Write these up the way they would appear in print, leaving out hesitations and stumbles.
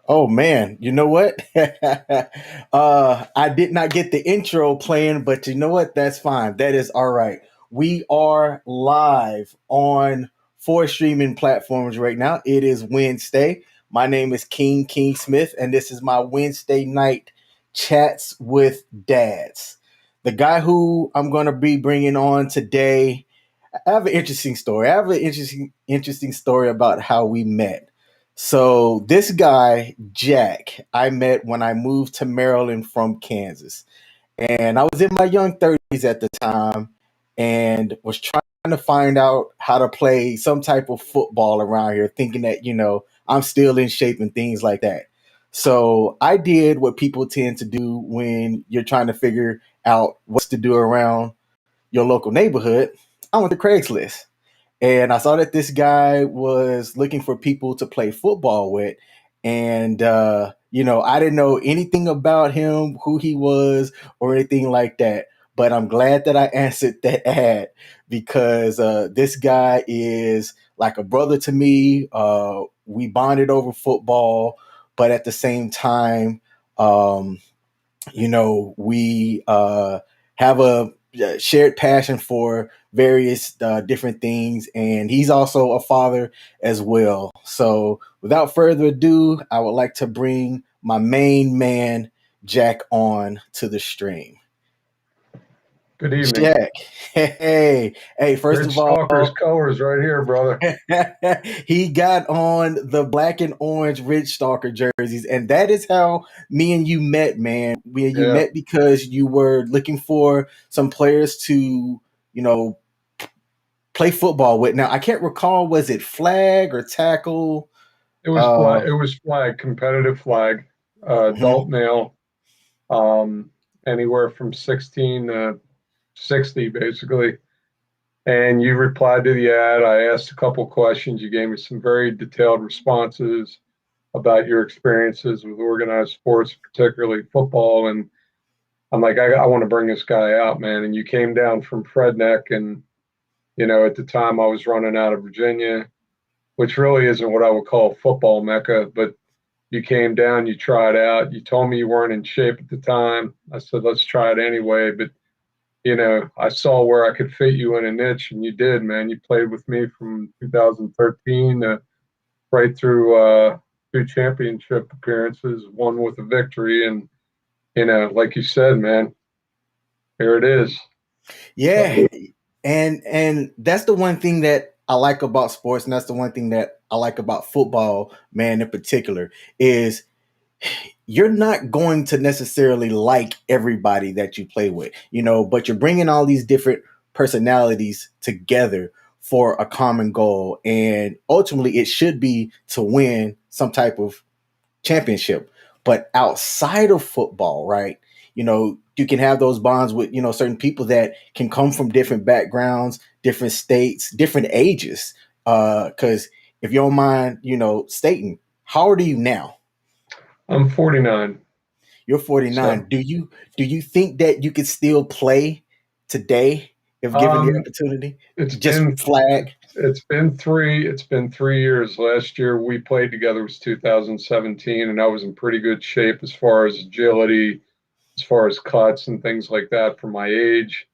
Oh man, you know what? I did not get the intro playing, but you know what? That's fine. That is all right. We are live on four streaming platforms right now. It is Wednesday. My name is King Smith, and this is my Wednesday night chats with dads. The guy who I'm going to be bringing on today, I have an interesting story. I have an interesting story about how we met. So this guy, Jack, I met when I moved to Maryland from Kansas. And I was in my young 30s at the time and was trying to find out how to play some type of football around here, thinking that, I'm still in shape and things like that. So I did what people tend to do when you're trying to figure out what's to do around your local neighborhood. I went to Craigslist. And I saw that this guy was looking for people to play football with. And, I didn't know anything about him, who he was, or anything like that. But I'm glad that I answered that ad because this guy is like a brother to me. We bonded over football, but at the same time, um, we have a shared passion for various different things, and he's also a father as well. So, without further ado, I would like to bring my main man, Jack, on to the stream. Good evening. Jack, hey, first Red of all, Stalker's colors right here, brother. he got on the black and orange Ridge Stalker jerseys, and that is how me and you met, man. We and you Yeah, met because you were looking for some players to, play football with. Now I can't recall, was it flag or tackle? it was Uh, flag. It was flag, competitive flag, mhm. adult male, um, anywhere from 16 to 60, basically. And you replied to the ad. I asked a couple questions. You gave me some very detailed responses about your experiences with organized sports, particularly football. And I'm like, I want to bring this guy out, man. And you came down from Fredneck, and at the time I was running out of Virginia, which really isn't what I would call football mecca, but you came down, you tried out, you told me you weren't in shape at the time. I said, let's try it anyway. But, I saw where I could fit you in a niche, and you did, man. You played with me from 2013 right through two championship appearances, one with a victory. And, like you said, man, here it is. Yeah, So and that's the one thing that I like about sports, and that's the one thing that I like about football, man, in particular, is you're not going to necessarily like everybody that you play with, but you're bringing all these different personalities together for a common goal. And ultimately, it should be to win some type of championship. But outside of football, right? You can have those bonds with, certain people that can come from different backgrounds, different states, different ages. Because if you don't mind, stating, how old are you now? I'm 49. You're 49. So, Do you think that you could still play today if given the um, opportunity? It's Just been flag. it's been 3 years. Last year we played together was 2017, and I was in pretty good shape as far as agility, as far as cuts and things like that for my age.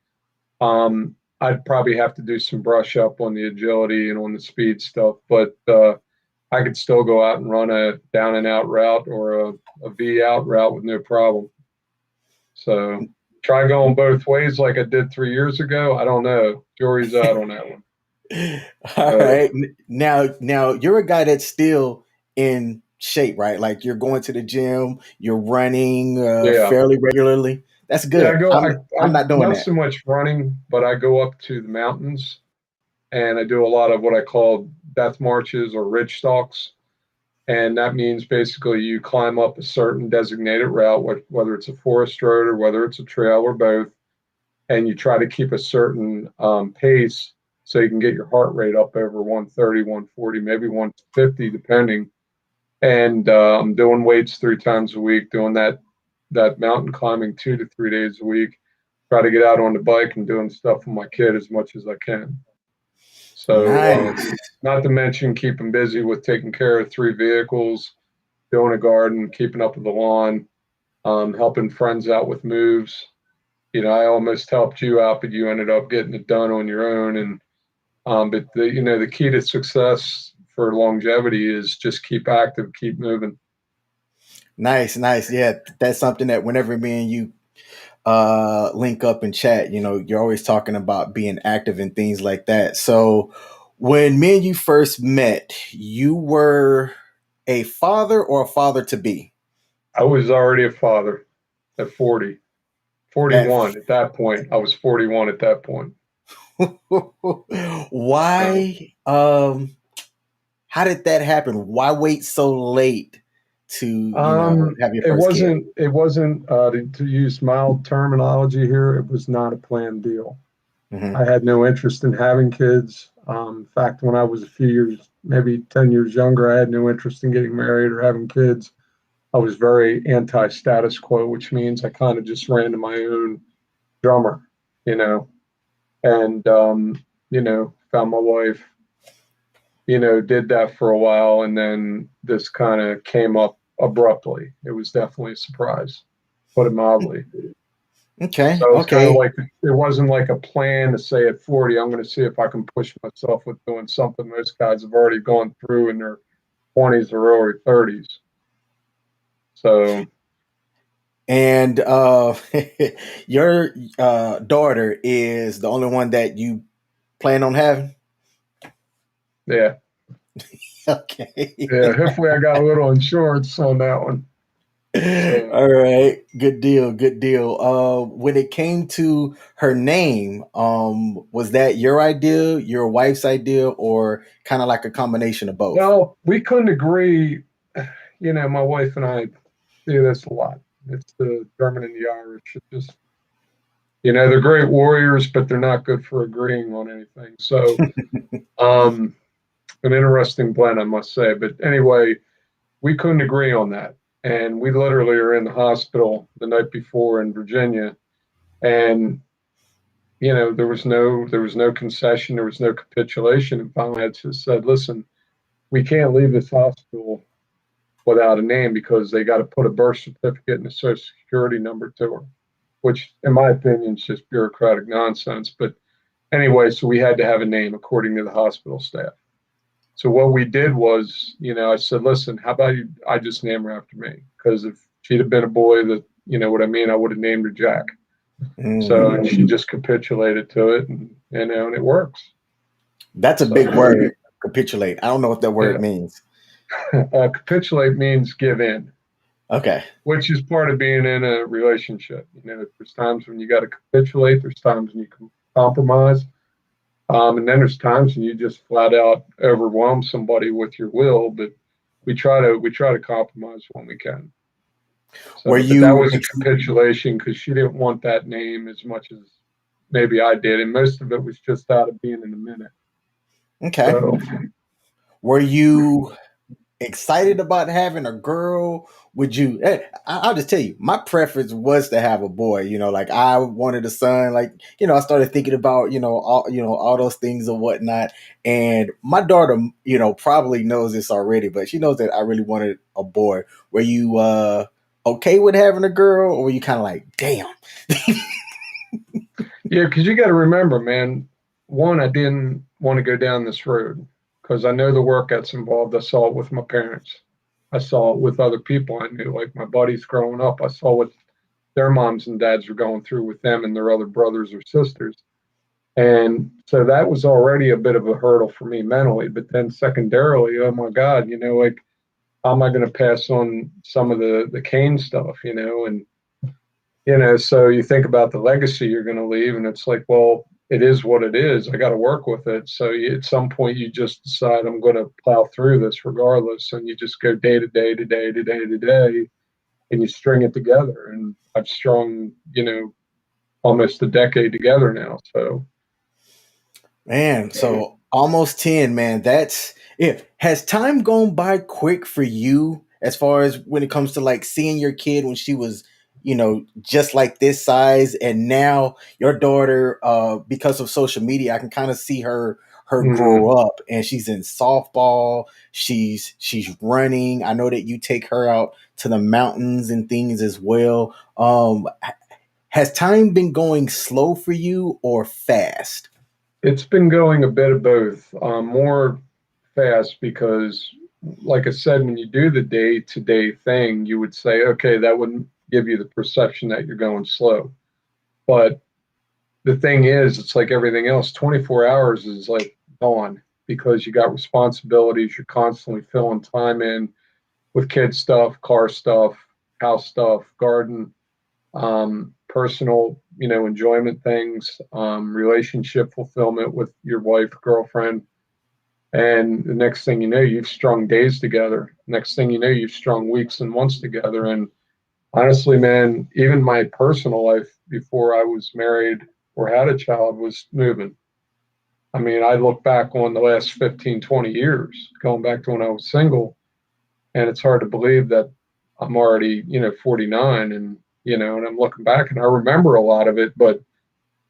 I'd probably have to do some brush up on the agility and on the speed stuff, but I could still go out and run a down and out route or a V out route with no problem. So try going both ways like I did 3 years ago. I don't know. Jury's out on that one. All But right. Now you're a guy that's still in shape, right? Like you're going to the gym, you're running yeah, fairly regularly. That's yeah. good. I'm I not doing not that. so much running, but I go up to the mountains and I do a lot of what I call death marches or ridge stalks. And that means basically you climb up a certain designated route, whether it's a forest road or whether it's a trail or both, and you try to keep a certain pace so you can get your heart rate up over 130, 140, maybe 150, depending. And I'm doing weights 3 times a week, doing that mountain climbing 2 to 3 days a week. Try to get out on the bike and doing stuff with my kid as much as I can. So, Nice. not to mention keeping busy with taking care of 3 vehicles, doing a garden, keeping up with the lawn, helping friends out with moves. I almost helped you out, but you ended up getting it done on your own. And but the key to success for longevity is just keep active, keep moving. Nice, nice. Yeah, that's something that whenever me and you link up and chat, you're always talking about being active and things like that. So when me and you first met, you were a father or a father to be? I was already a father at 40, At 41 at that point. I was 41 at that point. So, why how did that happen? Why wait so late to, have your it first kid? wasn't to use mild terminology here. It was not a planned deal. Hmm. I had no interest in having kids. In fact, when I was a few years, maybe 10 years younger, I had no interest in getting married or having kids. I was very anti status quo, which means I kind of just ran to my own drummer, you know, and, found my wife, did that for a while. And then this kind of came up abruptly. It was definitely a surprise, put it mildly. Okay, So it's kind of okay. like it wasn't like a plan to say at 40, I'm going to see if I can push myself with doing something most guys have already gone through in their 20s or early 30s. So, And your daughter is the only one that you plan on having? yeah, Okay. yeah. Hopefully, I got a little insurance on that one. So, All right. Good deal. Good deal. When it came to her name, was that your idea, your wife's idea, or kind of like a combination of both? well, we couldn't agree. My wife and I do this a lot. It's the German and the Irish. It just, they're great warriors, but they're not good for agreeing on anything. So, um, an interesting blend, I must say. But anyway, we couldn't agree on that. And we literally are in the hospital the night before in Virginia. And, there was no concession, there was no capitulation. And finally I just said, listen, we can't leave this hospital without a name because they got to put a birth certificate and a social security number to her, which in my opinion is just bureaucratic nonsense. But anyway, so we had to have a name according to the hospital staff. So what we did was, I said, listen, how about I just name her after me? Because if she'd have been a boy that, you know what I mean, I would have named her Jack. So and Mhm. she just capitulated to it, and it works. That's a So big word, capitulate. I don't know what that word yeah, means. capitulate means give in, Okay. which is part of being in a relationship. There's times when you got to capitulate. There's times when you can compromise. And then there's times when you just flat out overwhelm somebody with your will, but we try to compromise when we can. Were So, but that you was a capitulation because she didn't want that name as much as maybe I did, and most of it was just out of being in a minute. okay? So, Were you excited about having a girl? Would you? I'll just tell you, my preference was to have a boy. Like I wanted a son. Like I started thinking about all those things and whatnot. And my daughter, probably knows this already, but she knows that I really wanted a boy. Were you okay with having a girl, or were you kind of like, damn? yeah, because you got to remember, man. One, I didn't want to go down this road because I know the work that's involved. I saw it with my parents. I saw it with other people I knew, like my buddies growing up. I saw what their moms and dads were going through with them and their other brothers or sisters. And so that was already a bit of a hurdle for me mentally. But then secondarily, oh my God, like how am I going to pass on some of the Kane stuff, and so you think about the legacy you're going to leave, and it's like, well, it is what it is. I got to work with it. So at some point, you just decide I'm going to plow through this regardless, and you just go day to day to day to day to day, and you string it together. And I've strung, almost a decade together now. So Man, so almost 10, man. That's it. Has time gone by quick for you as far as when it comes to like seeing your kid when she was, just like this size, and now your daughter, because of social media, I can kind of see her Hmm. grow up, and she's in softball, she's running. I know that you take her out to the mountains and things as well. Has time been going slow for you or fast? It's been going a bit of both, more fast because, like I said, when you do the day to day thing, you would say, okay, that wouldn't give you the perception that you're going slow. But the thing is, it's like everything else, 24 hours is like gone because you got responsibilities. You're constantly filling time in with kid stuff, car stuff, house stuff, garden, personal, enjoyment things, relationship fulfillment with your wife, girlfriend. And the next thing you know, you've strung days together. Next thing you know, you've strung weeks and months together. And honestly, man, even my personal life before I was married or had a child was moving. I mean, I look back on the last 15, 20 years, going back to when I was single, and it's hard to believe that I'm already, 49 and I'm looking back and I remember a lot of it, but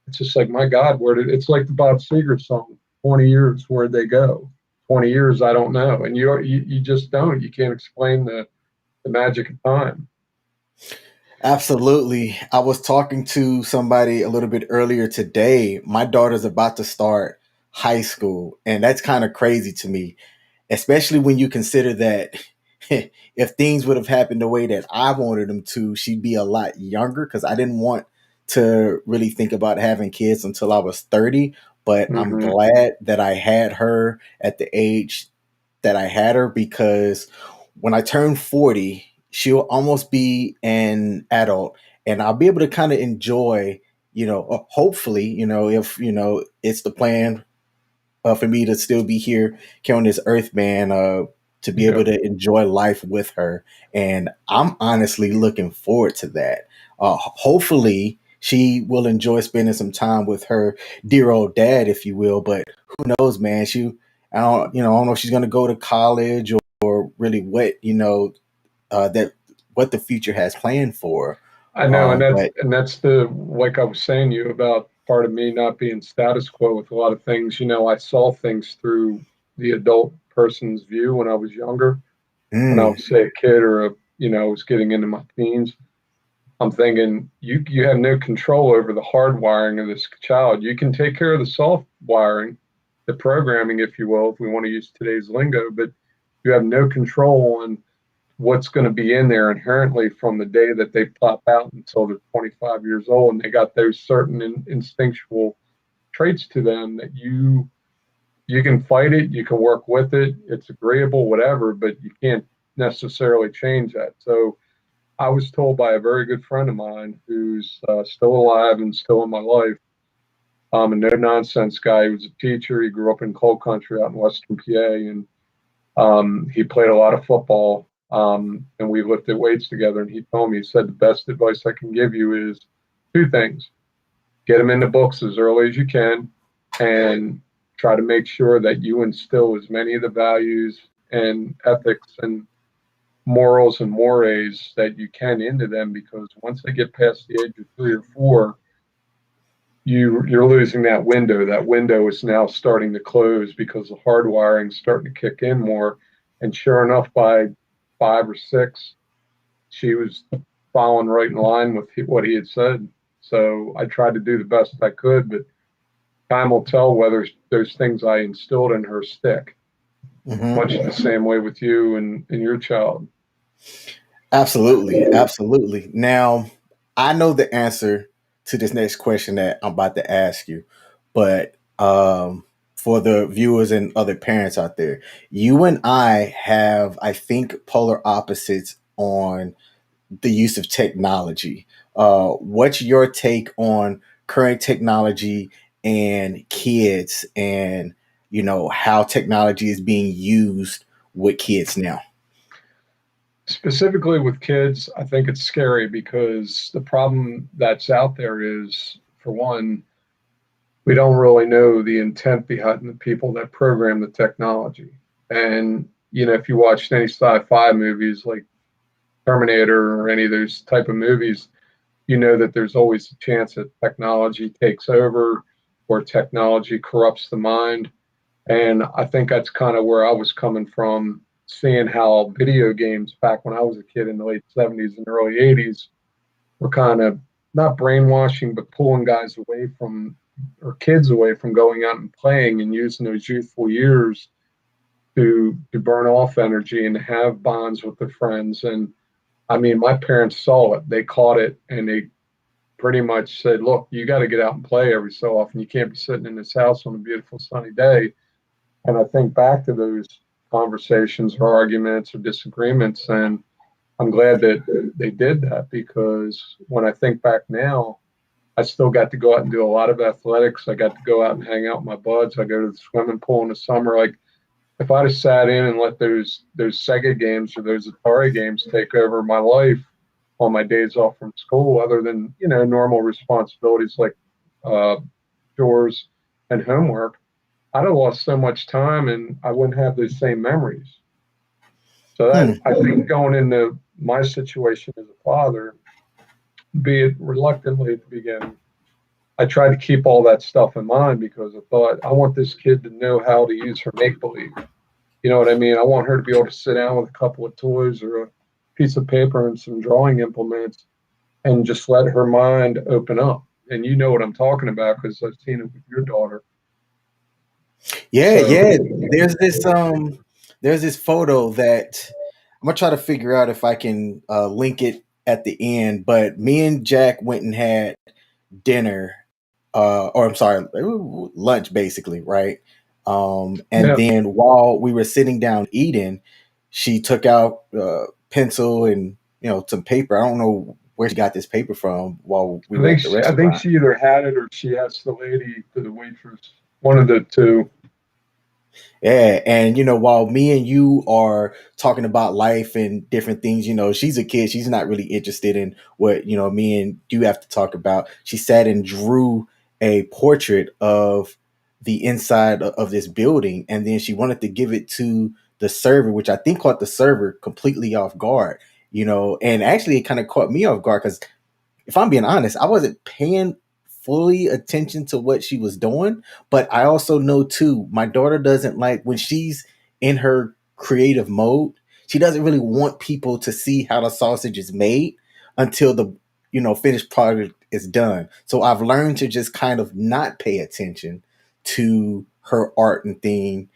it's just like, my God, it's like the Bob Seger song, 20 years, where'd they go? 20 years, I don't know. And you just don't. You can't explain the magic of time. Absolutely. I was talking to somebody a little bit earlier today. My daughter's about to start high school, and that's kind of crazy to me, especially when you consider that if things would have happened the way that I wanted them to, she'd be a lot younger because I didn't want to really think about having kids until I was 30. But I'm Hmm. glad that I had her at the age that I had her, because when I turn 40, she'll almost be an adult, and I'll be able to kind of enjoy, hopefully, if, it's the plan for me to still be here on this earth, man, to be able Yeah. to enjoy life with her. And I'm honestly looking forward to that. Hopefully, she will enjoy spending some time with her dear old dad, if you will. But who knows, man? I don't know if she's going to go to college or really what, that what the future has planned for. I know, and that's But and that's the like I was saying to you about part of me not being status quo with a lot of things. I saw things through the adult person's view when I was younger. When I mm, was, say, a kid or was getting into my teens, I'm thinking you have no control over the hard wiring of this child. You can take care of the soft wiring, the programming, if you will, if we want to use today's lingo, but you have no control on what's going to be in there inherently from the day that they pop out until they're 25 years old, and they got those certain instinctual traits to them that you can fight it, you can work with it, it's agreeable, whatever, but you can't necessarily change that. So I was told by a very good friend of mine who's still alive and still in my life, a no nonsense guy. He was a teacher. He grew up in coal country out in Western PA, and he played a lot of football. And we lifted weights together. And he told me, he said, the best advice I can give you is two things: get them into books as early as you can, and try to make sure that you instill as many of the values and ethics and morals and mores that you can into them, because once they get past the age of 3 or 4, you're losing that window. That window is now starting to close because the hardwiring is starting to kick in more. And sure enough, by 5 or 6, she was following right in line with what he had said. So I tried to do the best I could, but time will tell whether those things I instilled in her stick. Much mhm. the same way with you and your child. Absolutely, absolutely. Now, I know the answer to this next question that I'm about to ask you, but for the viewers and other parents out there, you and I have, I think, polar opposites on the use of technology. What's your take on current technology and kids, and how technology is being used with kids now? Specifically with kids, I think it's scary because the problem that's out there is, for one, we don't really know the intent behind the people that program the technology. And, if you watched any sci-fi movies like Terminator or any of those type of movies, you know that there's always a chance that technology takes over or technology corrupts the mind. And I think that's kind of where I was coming from, seeing how video games back when I was a kid in the late 70s and early 80s were kind of not brainwashing, but pulling guys away from, or kids away from going out and playing and using those youthful years to burn off energy and have bonds with their friends. And I mean, my parents saw it, they caught it, and they pretty much said, look, you got to get out and play every so often. You can't be sitting in this house on a beautiful sunny day. And I think back to those conversations or arguments or disagreements, and I'm glad that they did that, because when I think back now, I still got to go out and do a lot of athletics. I got to go out and hang out with my buds. I go to the swimming pool in the summer. Like, if I'd have sat in and let those Sega games or those Atari games take over my life on my days off from school, other than normal responsibilities like uh, chores and homework, I'd have lost so much time and I wouldn't have those same memories. So that, Hmm. I think, going into my situation as a father, be it reluctantly at the beginning, I tried to keep all that stuff in mind, because I thought I want this kid to know how to use her make believe. You know what I mean? I want her to be able to sit down with a couple of toys or a piece of paper and some drawing implements and just let her mind open up. And you know what I'm talking about, because I've seen it with your daughter. Yeah, So, yeah. There's this photo that I'm gonna try to figure out if I can link it at the end. But me and Jack went and had dinner, or I'm sorry, lunch basically, right? And yeah, then while we were sitting down eating, she took out pencil and some paper. I don't know where she got this paper from while we were at the I think restaurant. she either had it or she asked the lady, to the waitress, one of the two. Yeah, and while me and you are talking about life and different things, she's a kid. She's not really interested in what me and you have to talk about. She sat and drew a portrait of the inside of this building, and then she wanted to give it to the server, which I think caught the server completely off guard. And actually it kind of caught me off guard because if I'm being honest, I wasn't paying fully attention to what she was doing. But I also know too, my daughter doesn't like when she's in her creative mode. She doesn't really want people to see how the sausage is made until the finished product is done. So I've learned to just kind of not pay attention to her art and thing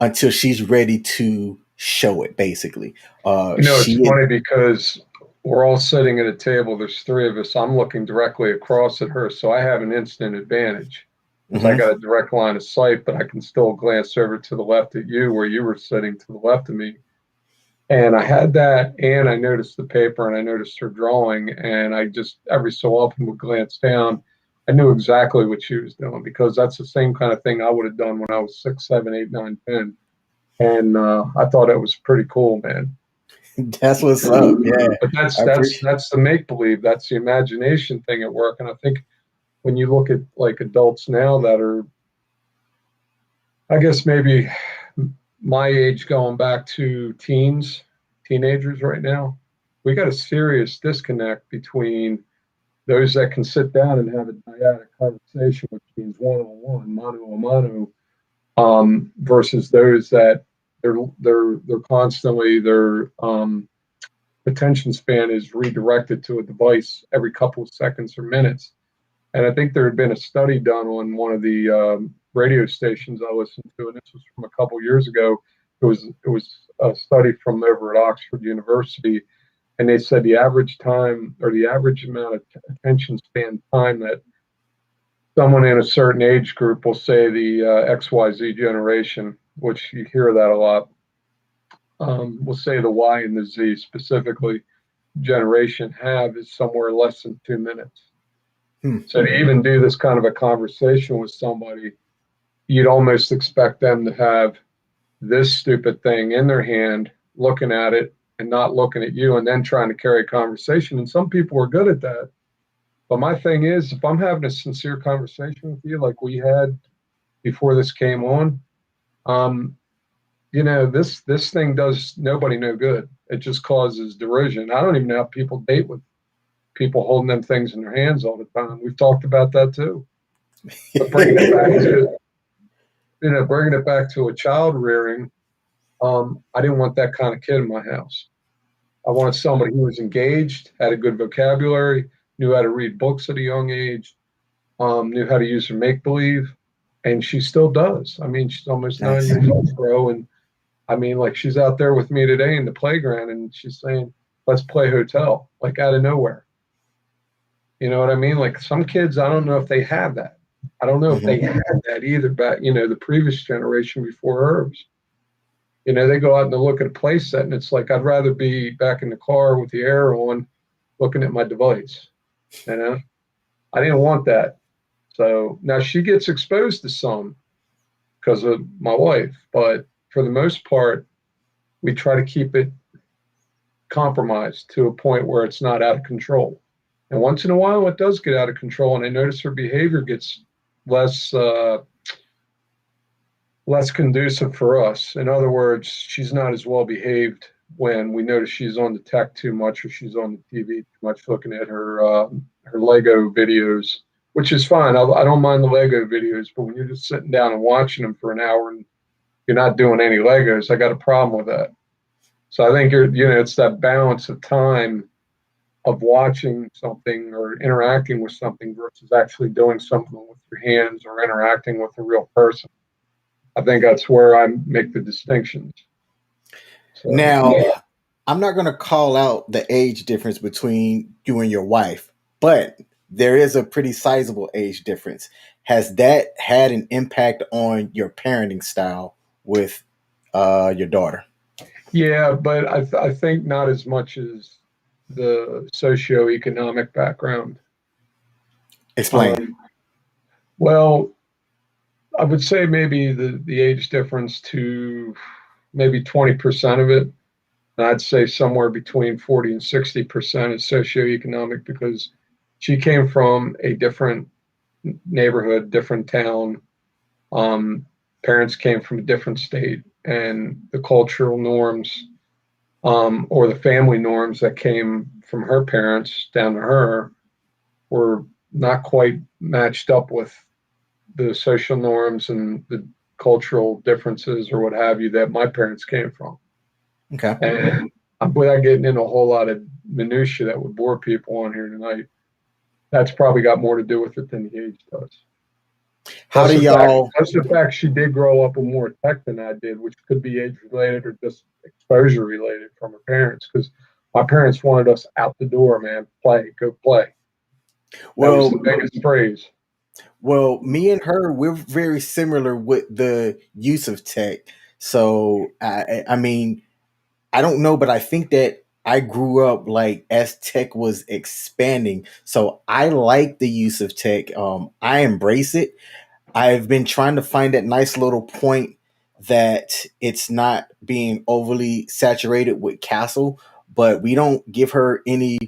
until she's ready to show it. Basically, It's she funny because we're all sitting at a table. There's three of us. I'm looking directly across at her, so I have an instant advantage because I mhm. got a direct line of sight, but I can still glance over to the left at you where you were sitting to the left of me. And I had that, and I noticed the paper, and I noticed her drawing, and I just every so often would glance down. I knew exactly what she was doing, because that's the same kind of thing I would have done when I was 6, 7, 8, 9, 10. And I thought it was pretty cool, man. That's what's up. Yeah, But I appreciate. that's the make believe. That's the imagination thing at work. And I think when you look at like adults now that are, I guess maybe my age going back to teenagers right now, we got a serious disconnect between those that can sit down and have a dyadic conversation, which means one on one, mano a mano, versus those that they're constantly their attention span is redirected to a device every couple of seconds or minutes. And I think there had been a study done on one of the radio stations I listened to, and this was from a couple of years ago. It was a study from over at Oxford University, and they said the average time, or the average amount of attention span time that someone in a certain age group, will say the XYZ generation, which you hear that a lot, will say the Y and the Z specifically generation have, is somewhere less than 2 minutes. Hmm. So to even do this kind of a conversation with somebody, you'd almost expect them to have this stupid thing in their hand, looking at it and not looking at you, and then trying to carry a conversation. And some people are good at that. But my thing is, if I'm having a sincere conversation with you, like we had before this came on, um, this thing does nobody no good. It just causes derision. I don't even know how people date with people holding them things in their hands all the time. We've talked about that too. But bringing it back to bringing it back to a child rearing, I didn't want that kind of kid in my house. I wanted somebody who was engaged, had a good vocabulary, knew how to read books at a young age, knew how to use her make believe, and she still does. I mean, she's almost 9 years old, bro, and I mean, like she's out there with me today in the playground, and she's saying, "Let's play hotel," like out of nowhere. You know what I mean? Like some kids, I don't know if they have that. I don't know if they had that either back, the previous generation before hers. They go out and they look at a play set, and it's like I'd rather be back in the car with the air on, looking at my device. You know, I didn't want that. So now she gets exposed to some because of my wife, but for the most part, we try to keep it compromised to a point where it's not out of control. And once in a while, it does get out of control, and I notice her behavior gets less less conducive for us. In other words, she's not as well behaved when we notice she's on the tech too much or she's on the TV too much, looking at her Lego videos, which is fine. I don't mind the Lego videos, but when you're just sitting down and watching them for an hour and you're not doing any Legos, I got a problem with that. So I think it's that balance of time of watching something or interacting with something versus actually doing something with your hands or interacting with a real person. I think that's where I make the distinctions. So, Now, I'm not going to call out the age difference between you and your wife, but there is a pretty sizable age difference. Has that had an impact on your parenting style with your daughter? yeah, but I think not as much as the socioeconomic background. Explain. Well, I would say maybe the age difference to maybe 20% of it. And I'd say somewhere between 40 and 60% is socioeconomic because she came from a different neighborhood, different town. Um, Parents came from a different state, and the cultural norms or the family norms that came from her parents down to her were not quite matched up with the social norms and the cultural differences or what have you that my parents came from. Okay. And without getting into a whole lot of minutia that would bore people on here tonight, that's probably got more to do with it than the age does. How do y'all? Plus the fact she did grow up with more tech than I did, which could be age related or just exposure related from her parents. Because my parents wanted us out the door, man. Go play. That was the biggest phrase. Well, me and her, we're very similar with the use of tech. So, I mean, I don't know, but I think that I grew up like as tech was expanding. So I like the use of tech. I embrace it. I've been trying to find that nice little point that it's not being overly saturated with castle, but we don't give her any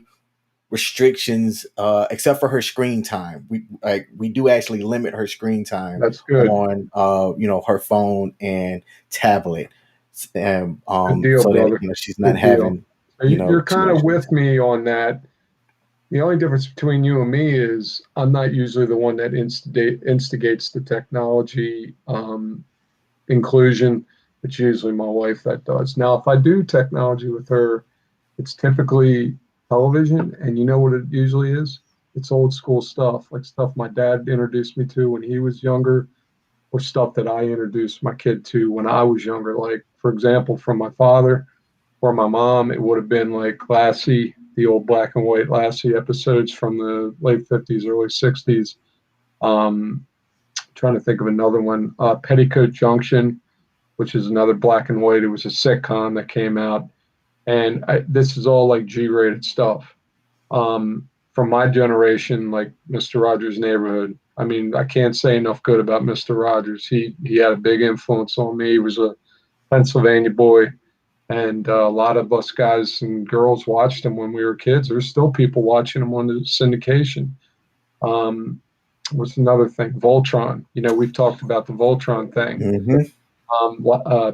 restrictions except for her screen time. We do actually limit her screen time That's good. on her phone and tablet, and Good deal, so that brother. she's Good not deal. having You're too kind much of screen with time. me on that. The only difference between you and me is I'm not usually the one that instigates the technology inclusion. It's usually my wife that does. Now, if I do technology with her, it's typically television, and you know what it usually is? It's old school stuff, like stuff my dad introduced me to when he was younger, or stuff that I introduced my kid to when I was younger. Like, for example, from my father or my mom, it would have been like Lassie, the old black and white Lassie episodes from the late 50s, early 60s. Trying to think of another one, Petticoat Junction, which is another black and white. It was a sitcom that came out, and this is all like G-rated stuff. From my generation, like Mr. Rogers' Neighborhood. I mean, I can't say enough good about Mr. Rogers. He had a big influence on me. He was a Pennsylvania boy, and a lot of us guys and girls watched him when we were kids. There's still people watching him on the syndication. Um, what's another thing? Voltron. We've talked about the Voltron thing. Mm-hmm.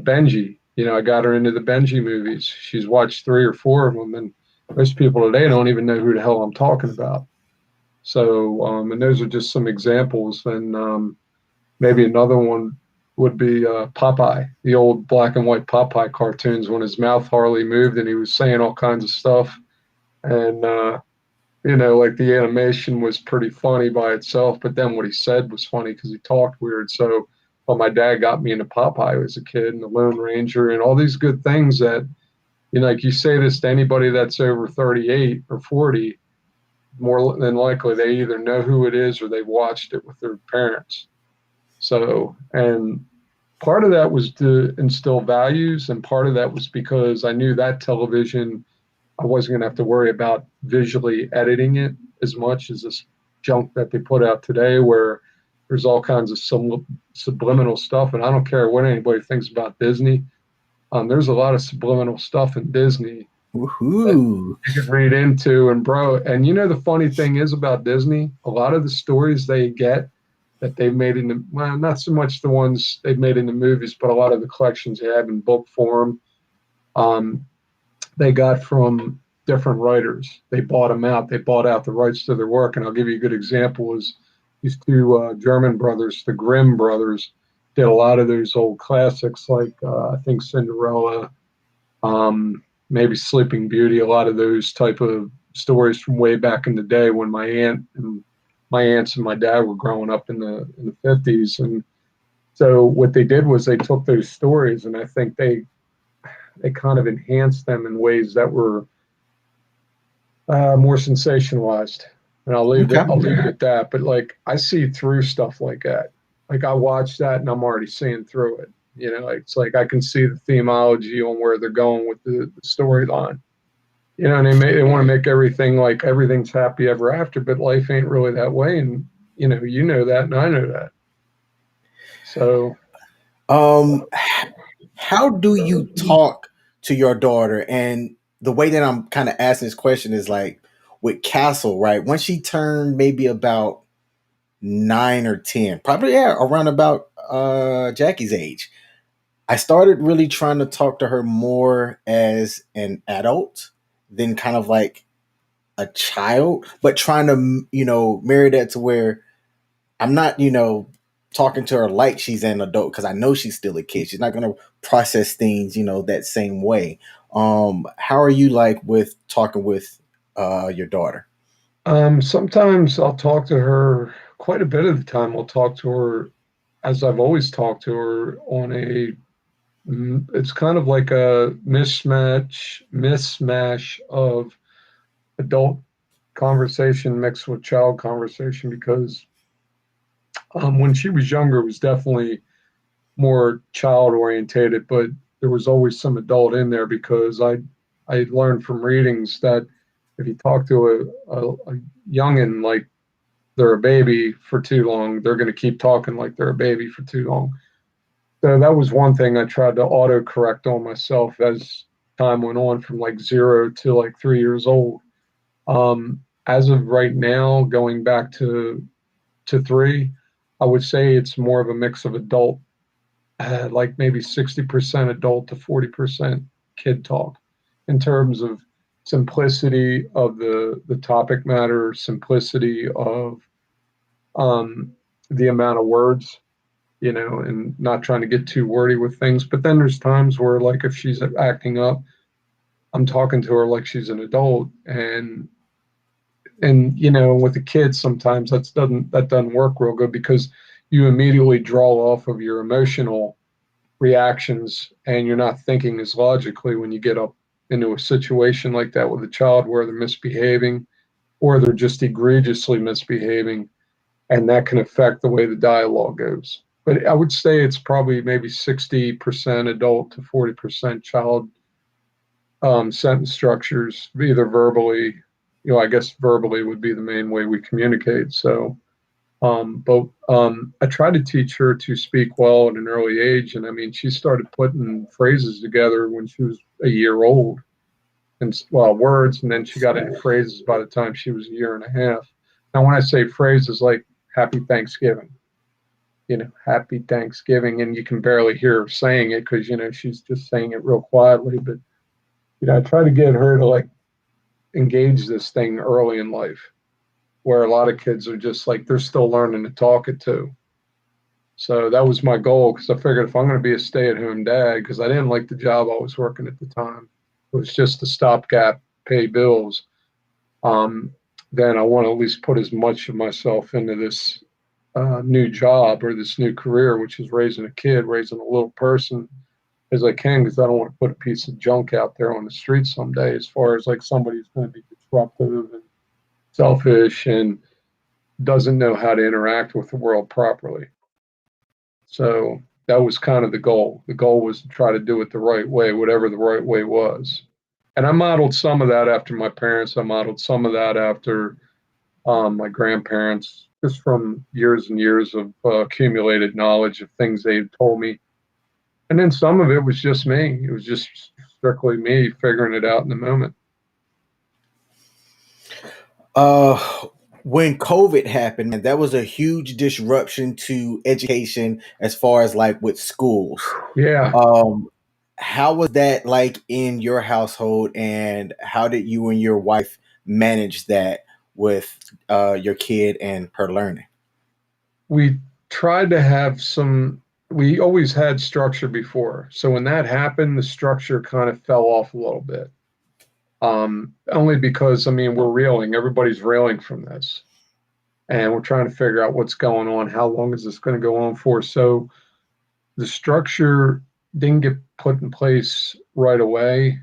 Benji. I got her into the Benji movies. She's watched 3 or 4 of them, and most people today don't even know who the hell I'm talking about. So, and those are just some examples. And maybe another one. would be Popeye, the old black and white Popeye cartoons when his mouth hardly moved and he was saying all kinds of stuff. And, like the animation was pretty funny by itself, but then what he said was funny because he talked weird. So, but my dad got me into Popeye as a kid and the Lone Ranger and all these good things that, like you say this to anybody that's over 38 or 40, more than likely they either know who it is or they've watched it with their parents. So, and part of that was to instill values, and part of that was because I knew that television, I wasn't going to have to worry about visually editing it as much as this junk that they put out today, where there's all kinds of subliminal stuff. And I don't care what anybody thinks about Disney. There's a lot of subliminal stuff in Disney that Woohoo! you can read into and bro. And the funny thing is about Disney, a lot of the stories they get that they've made in the, well, not so much the ones they've made in the movies, but a lot of the collections they have in book form, um, they got from different writers. They bought them out. They bought out the rights to their work. And I'll give you a good example is these two German brothers, the Grimm brothers, did a lot of those old classics like I think Cinderella, maybe Sleeping Beauty, a lot of those type of stories from way back in the day when my aunts and my dad were growing up in the 50s. And so what they did was they took those stories and I think they kind of enhanced them in ways that were more sensationalized. And Okay. I'll leave it at that. But like I see through stuff like that. Like I watch that and I'm already seeing through it. It's like I can see the themology on where they're going with the storyline. And they want to make everything like everything's happy ever after, but life ain't really that way. And that, and I know that. So Um, how do you talk to your daughter? And the way that I'm kind of asking this question is like with Castle, right? When she turned maybe about 9 or 10, probably around about Jackie's age, I started really trying to talk to her more as an adult than kind of like a child, but trying to marry that to where I'm not talking to her like she's an adult because I know she's still a kid. She's not going to process things that same way. How are you like with talking with your daughter? sometimes I'll talk to her quite a bit of the time. I'll talk to her as I've always talked to her on it's kind of like a mismatch of adult conversation mixed with child conversation because when she was younger, it was definitely more child orientated, but there was always some adult in there because I learned from readings that if you talk to a youngin like they're a baby for too long, they're going to keep talking like they're a baby for too long. So that was one thing I tried to auto correct on myself as time went on from like 0 to like 3 years old. As of right now, going back to three, I would say it's more of a mix of adult, like maybe 60% adult to 40% kid talk in terms of simplicity of the topic matter, simplicity of um, the amount of words, and not trying to get too wordy with things. But then there's times where, like, if she's acting up, I'm talking to her like she's an adult, and with the kids, sometimes that doesn't work real good because you immediately draw off of your emotional reactions and you're not thinking as logically when you get up into a situation like that with a child where they're misbehaving or they're just egregiously misbehaving, and that can affect the way the dialogue goes. But I would say it's probably maybe 60% adult to 40% child, sentence structures, either verbally, I guess verbally would be the main way we communicate. So, but I tried to teach her to speak well at an early age. And I mean, she started putting phrases together when she was a year old and, well, words. And then she got into phrases by the time she was a year and a half. Now, when I say phrases like Happy Thanksgiving, Happy Thanksgiving, and you can barely hear her saying it because, she's just saying it real quietly. But, I try to get her to like engage this thing early in life where a lot of kids are just like, they're still learning to talk it too. So that was my goal because I figured if I'm going to be a stay-at-home dad, because I didn't like the job I was working at the time, it was just a stopgap, pay bills. Um, then I want to at least put as much of myself into this new job or this new career, which is raising a kid, raising a little person as I can, because I don't want to put a piece of junk out there on the street someday, as far as like somebody who's going to be disruptive and selfish and doesn't know how to interact with the world properly. So that was kind of the goal. The goal was to try to do it the right way, whatever the right way was. And I modeled some of that after my parents. I modeled some of that after my grandparents, just from years and years of accumulated knowledge of things they'd told me. And then some of it was just me. It was just strictly me figuring it out in the moment. Uh, when COVID happened, man, that was a huge disruption to education as far as like with schools. Yeah. Um, how was that like in your household, and how did you and your wife manage that with your kid and her learning? We tried to have we always had structure before. So when that happened, the structure kind of fell off a little bit. Only because, I mean, we're reeling, everybody's reeling from this. And we're trying to figure out what's going on. How long is this going to go on for? So the structure didn't get put in place right away,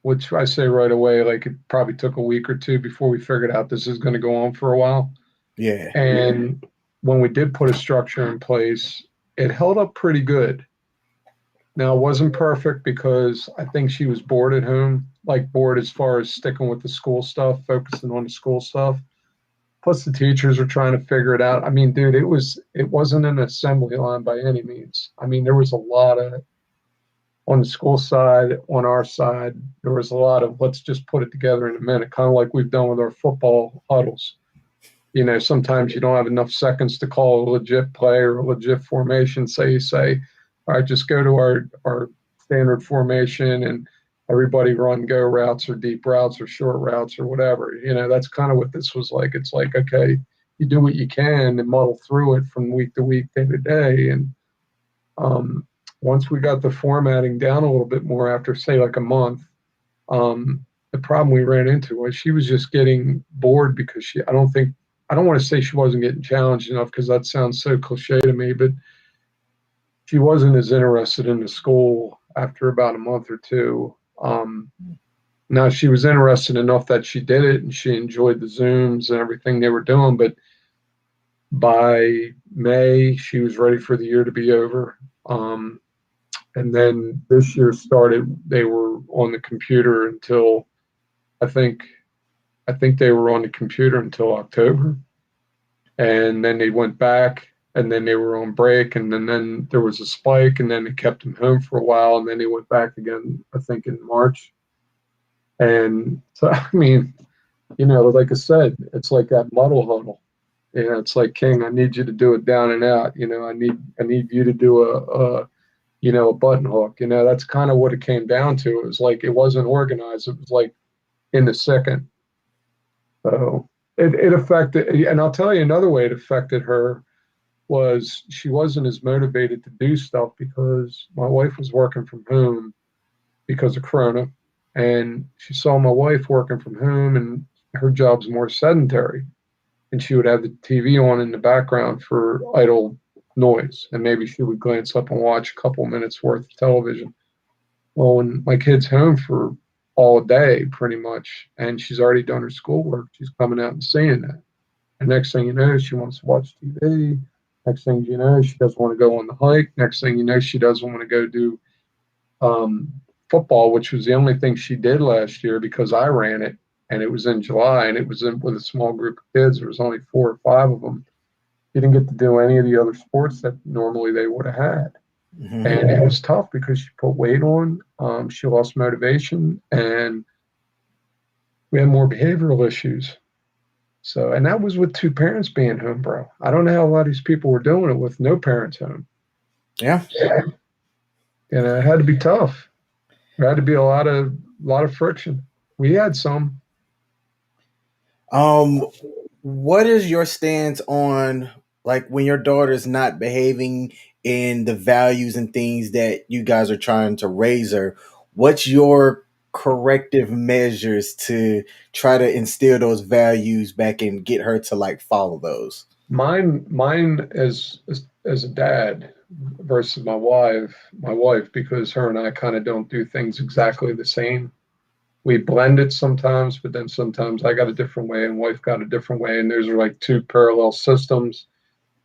which I say right away, like it probably took a week or two before we figured out this is going to go on for a while. Yeah. And when we did put a structure in place, it held up pretty good. Now, it wasn't perfect because I think she was bored at home, like bored as far as sticking with the school stuff, focusing on the school stuff. Plus, the teachers are trying to figure it out. I mean, dude, it wasn't an assembly line by any means. I mean, there was a lot of on the school side, on our side, there was a lot of let's just put it together in a minute, kind of like we've done with our football huddles. You know, sometimes you don't have enough seconds to call a legit play or a legit formation. So you say, all right, just go to our standard formation and everybody run go routes or deep routes or short routes or whatever. You know, that's kind of what this was like. It's like, okay, you do what you can and muddle through it from week to week, day to day. And um, once we got the formatting down a little bit more after, say, like a month, the problem we ran into was she was just getting bored because I don't want to say she wasn't getting challenged enough because that sounds so cliche to me, but she wasn't as interested in the school after about a month or two. Now she was interested enough that she did it and she enjoyed the Zooms and everything they were doing, but by May she was ready for the year to be over. And then this year started, they were on the computer until I think I think they were on the computer until October, and then they went back, and then they were on break, and then there was a spike, and then they kept them home for a while, and then they went back again. I think in March, and so I mean, you know, like I said, it's like that muddle huddle. You know, it's like King. I need you to do it down and out. You know, I need you to do a you know, a button hook. You know, that's kind of what it came down to. It was like it wasn't organized. It was like in the second. So it affected, and I'll tell you another way it affected her was she wasn't as motivated to do stuff because my wife was working from home because of Corona, and she saw my wife working from home, and her job's more sedentary, and she would have the TV on in the background for idle noise, and maybe she would glance up and watch a couple minutes worth of television. Well, when my kid's home for all day, pretty much, and she's already done her schoolwork, she's coming out and saying that. And next thing you know, she wants to watch TV. Next thing you know, she doesn't want to go on the hike. Next thing you know, she doesn't want to go do um, football, which was the only thing she did last year because I ran it, and it was in July, and it was with a small group of kids. There was only 4 or 5 of them. She didn't get to do any of the other sports that normally they would have had. Mm-hmm. And it was tough because she put weight on. She lost motivation, and we had more behavioral issues. So, and that was with 2 parents being home, bro. I don't know how a lot of these people were doing it with no parents home. Yeah. And it had to be tough. There had to be a lot of friction. We had some. Um, what is your stance on Like when your daughter's not behaving in the values and things that you guys are trying to raise her, what's your corrective measures to try to instill those values back and get her to like follow those? Mine as a dad versus my wife, because her and I kind of don't do things exactly the same. We blend it sometimes, but then sometimes I got a different way and wife got a different way, and those are like two parallel systems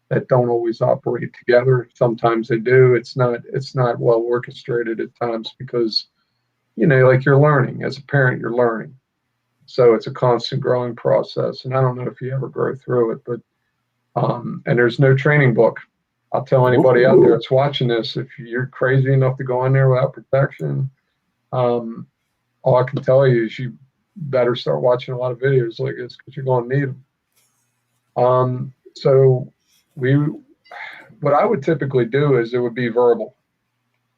that don't always operate together. Sometimes they do. It's not well orchestrated at times because like you're learning as a parent, you're learning. So it's a constant growing process, and I don't know if you ever grow through it, but and there's no training book. I'll tell anybody out there that's watching this, if you're crazy enough to go in there without protection, um, all I can tell you is you better start watching a lot of videos like this because you're going to need them. So we, what I would typically do is it would be verbal.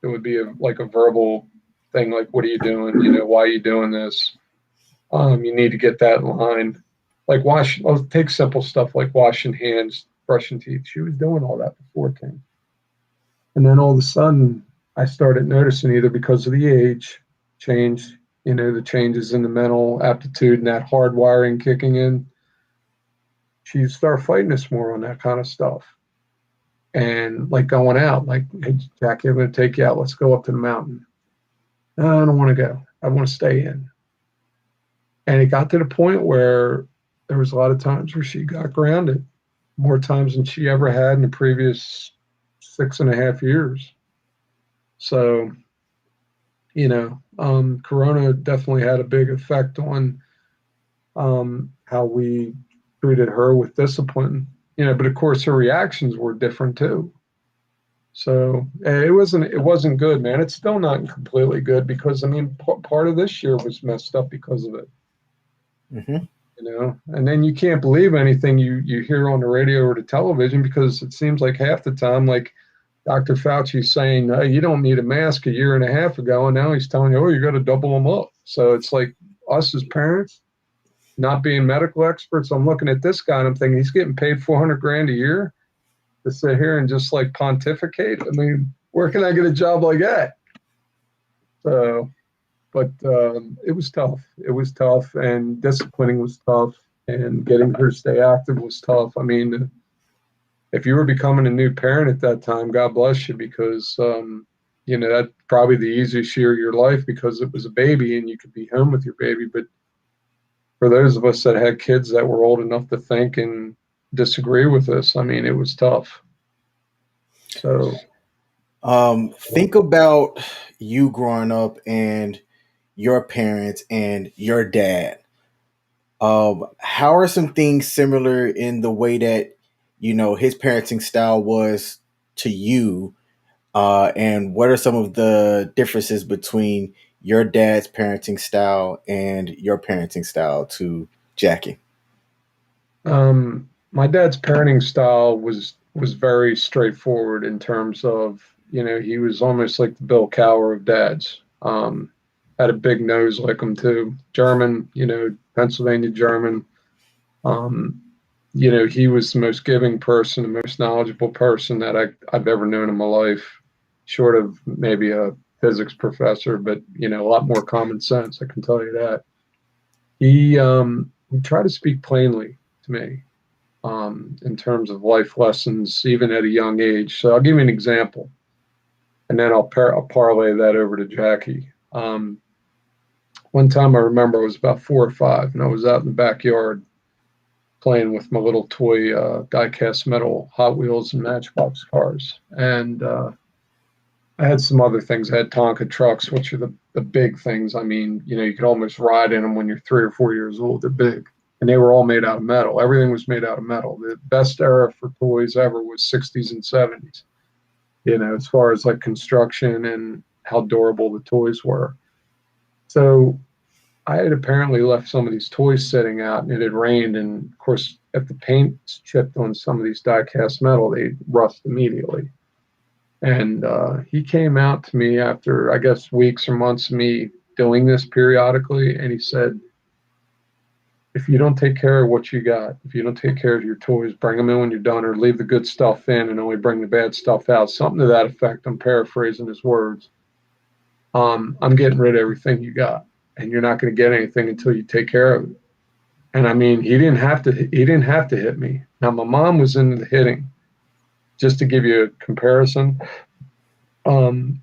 It would be like a verbal thing, like, "What are you doing? Why are you doing this? You need to get that in line." Like I'll take simple stuff like washing hands, brushing teeth. She was doing all that before 10. And then all of a sudden, I started noticing either because of the age change, the changes in the mental aptitude and that hard wiring kicking in, she'd start fighting us more on that kind of stuff. And like going out, like, "Hey, Jackie, I'm going to take you out. Let's go up to the mountain." "No, I don't want to go. I want to stay in." And it got to the point where there was a lot of times where she got grounded, more times than she ever had in the previous 6.5 years. So, Corona definitely had a big effect on how we treated her with discipline. But of course her reactions were different too. So it wasn't good, man. It's still not completely good because part of this year was messed up because of it. Mm-hmm. And then you can't believe anything you hear on the radio or the television because it seems like half the time, like Dr. Fauci's saying, "You don't need a mask" a year and a half ago, and now he's telling you, "Oh, you got to double them up." So it's like us as parents, not being medical experts. I'm looking at this guy and I'm thinking he's getting paid 400 grand a year to sit here and just like pontificate. I mean, where can I get a job like that? So, but it was tough. It was tough, and disciplining was tough, and getting her to stay active was tough. I mean, if you were becoming a new parent at that time, God bless you, because that's probably the easiest year of your life because it was a baby and you could be home with your baby. But for those of us that had kids that were old enough to think and disagree with us, I mean, it was tough. So, Think about you growing up and your parents and your dad. How are some things similar in the way that his parenting style was to you, and what are some of the differences between your dad's parenting style and your parenting style to Jackie? my dad's parenting style was very straightforward in terms of, he was almost like the Bill Cowher of dads. Had a big nose like him too. German, Pennsylvania German. Um, he was the most giving person, the most knowledgeable person that I've ever known in my life, short of maybe a physics professor, but a lot more common sense. I can tell you that. He tried to speak plainly to me in terms of life lessons, even at a young age. So I'll give you an example, and then I'll parlay that over to Jackie. One time I remember I was about 4 or 5, and I was out in the backyard playing with my little toy die-cast metal Hot Wheels and Matchbox cars. And I had some other things. I had Tonka trucks, which are the big things. I mean, you could almost ride in them when you're 3 or 4 years old. They're big. And they were all made out of metal. Everything was made out of metal. The best era for toys ever was 60s and 70s, as far as like construction and how durable the toys were. So I had apparently left some of these toys sitting out, and it had rained. And of course, if the paint's chipped on some of these die-cast metal, they rust immediately. And he came out to me after, I guess, weeks or months of me doing this periodically, and he said, if you don't take care of what you got, if you don't take care of your toys, bring them in when you're done, or leave the good stuff in and only bring the bad stuff out. Something to that effect. I'm paraphrasing his words. I'm getting rid of everything you got, and you're not going to get anything until you take care of it. And I mean, he didn't have to. He didn't have to hit me. Now my mom was into the hitting. Just to give you a comparison,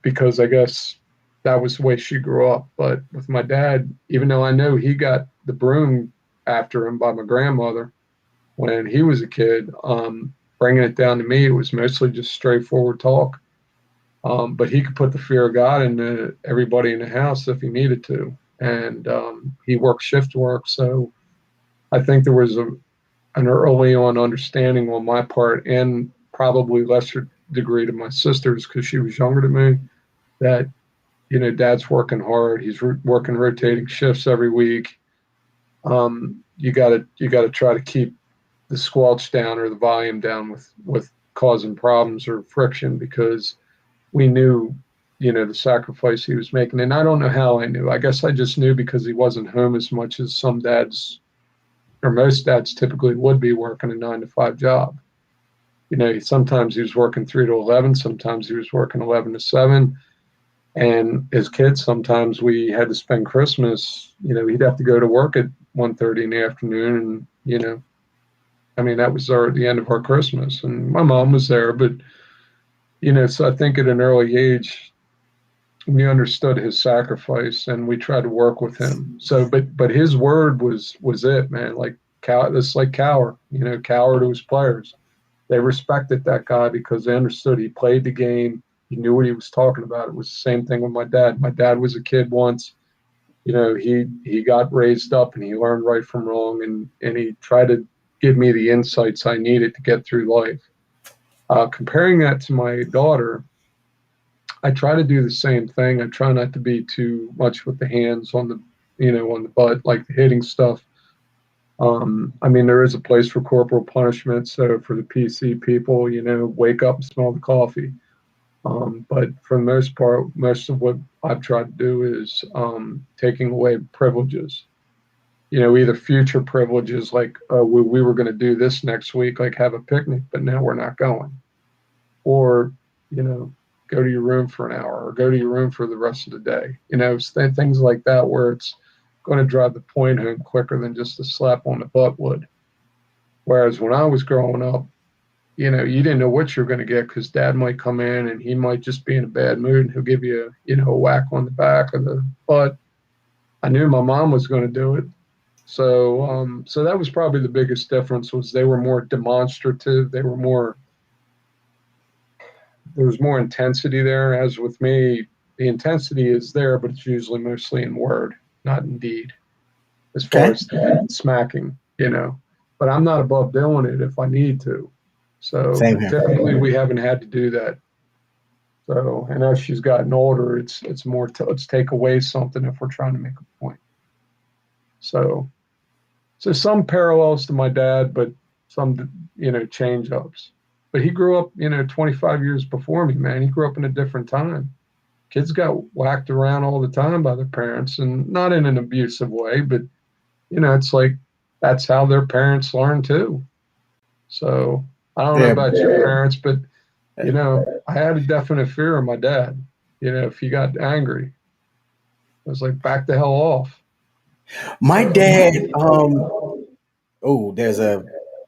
because I guess that was the way she grew up. But with my dad, even though I know he got the broom after him by my grandmother when he was a kid, bringing it down to me, it was mostly just straightforward talk. But he could put the fear of God into everybody in the house if he needed to. And he worked shift work. So I think there was an early on understanding on my part, and probably lesser degree to my sisters because she was younger than me, that dad's working hard. He's working rotating shifts every week. You got to try to keep the squelch down or the volume down with causing problems or friction, because we knew the sacrifice he was making. And I don't know how I knew. I guess I just knew because he wasn't home as much as some dads, or most dads typically would be, working a 9 to 5 job. Sometimes he was working 3 to 11, sometimes he was working 11 to 7. And as kids, sometimes we had to spend Christmas, he'd have to go to work at 1:30 in the afternoon. And, I mean, that was the end of our Christmas. And my mom was there, but, so I think at an early age, we understood his sacrifice and we tried to work with him. So, but his word was it, man. Like it's like Cower, Cower to his players. They respected that guy because they understood he played the game. He knew what he was talking about. It was the same thing with my dad. My dad was a kid once. He got raised up and he learned right from wrong, and he tried to give me the insights I needed to get through life. Comparing that to my daughter, I try to do the same thing. I try not to be too much with the hands on the butt, like the hitting stuff. I mean, there is a place for corporal punishment. So for the PC people, wake up and smell the coffee. But for the most part, most of what I've tried to do is taking away privileges. Either future privileges, like we were going to do this next week, like have a picnic, but now we're not going. Or, go to your room for an hour, or go to your room for the rest of the day. Things like that, where it's going to drive the point home quicker than just a slap on the butt would. Whereas when I was growing up, you didn't know what you're going to get, because dad might come in and he might just be in a bad mood and he'll give you, a whack on the back of the butt. I knew my mom was going to do it. So that was probably the biggest difference, was they were more demonstrative. There was more intensity there. As with me, the intensity is there, but it's usually mostly in word, not in deed, as far Okay. as smacking, but I'm not above doing it if I need to. So, Same but here. typically we haven't had to do that. So, and as she's gotten older, it's more let's take away something if we're trying to make a point. So, some parallels to my dad, but some change ups. But he grew up 25 years before me, man. He grew up in a different time. Kids got whacked around all the time by their parents, and not in an abusive way, but it's like that's how their parents learn too. So I don't know Yeah. about your parents, but I had a definite fear of my dad. If he got angry, I was like, back the hell off. My So dad, oh, there's a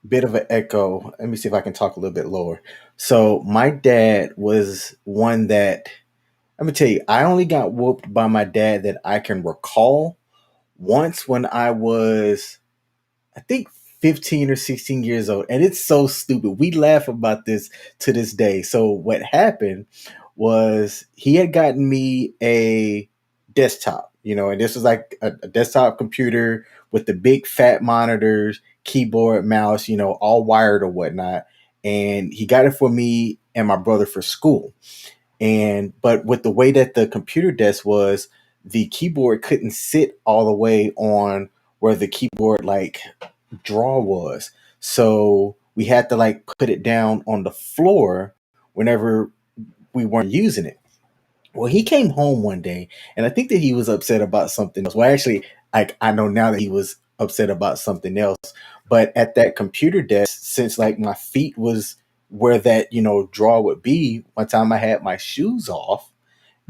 bit of an echo. Let me see if I can talk a little bit lower. So my dad was one that, let me tell you, I only got whooped by my dad that I can recall once when I was, I think, 15 or 16 years old. And it's so stupid. We laugh about this to this day. So what happened was he had gotten me a desktop, and this was like a desktop computer with the big fat monitors, keyboard, mouse, all wired or whatnot. And he got it for me and my brother for school. But with the way that the computer desk was, the keyboard couldn't sit all the way on where the keyboard like drawer was. So we had to like put it down on the floor whenever we weren't using it. Well, he came home one day, and I think that he was upset about something else. Well, actually, like I know now that he was upset about something else. But at that computer desk, since like my feet was where that, drawer would be, one time I had my shoes off,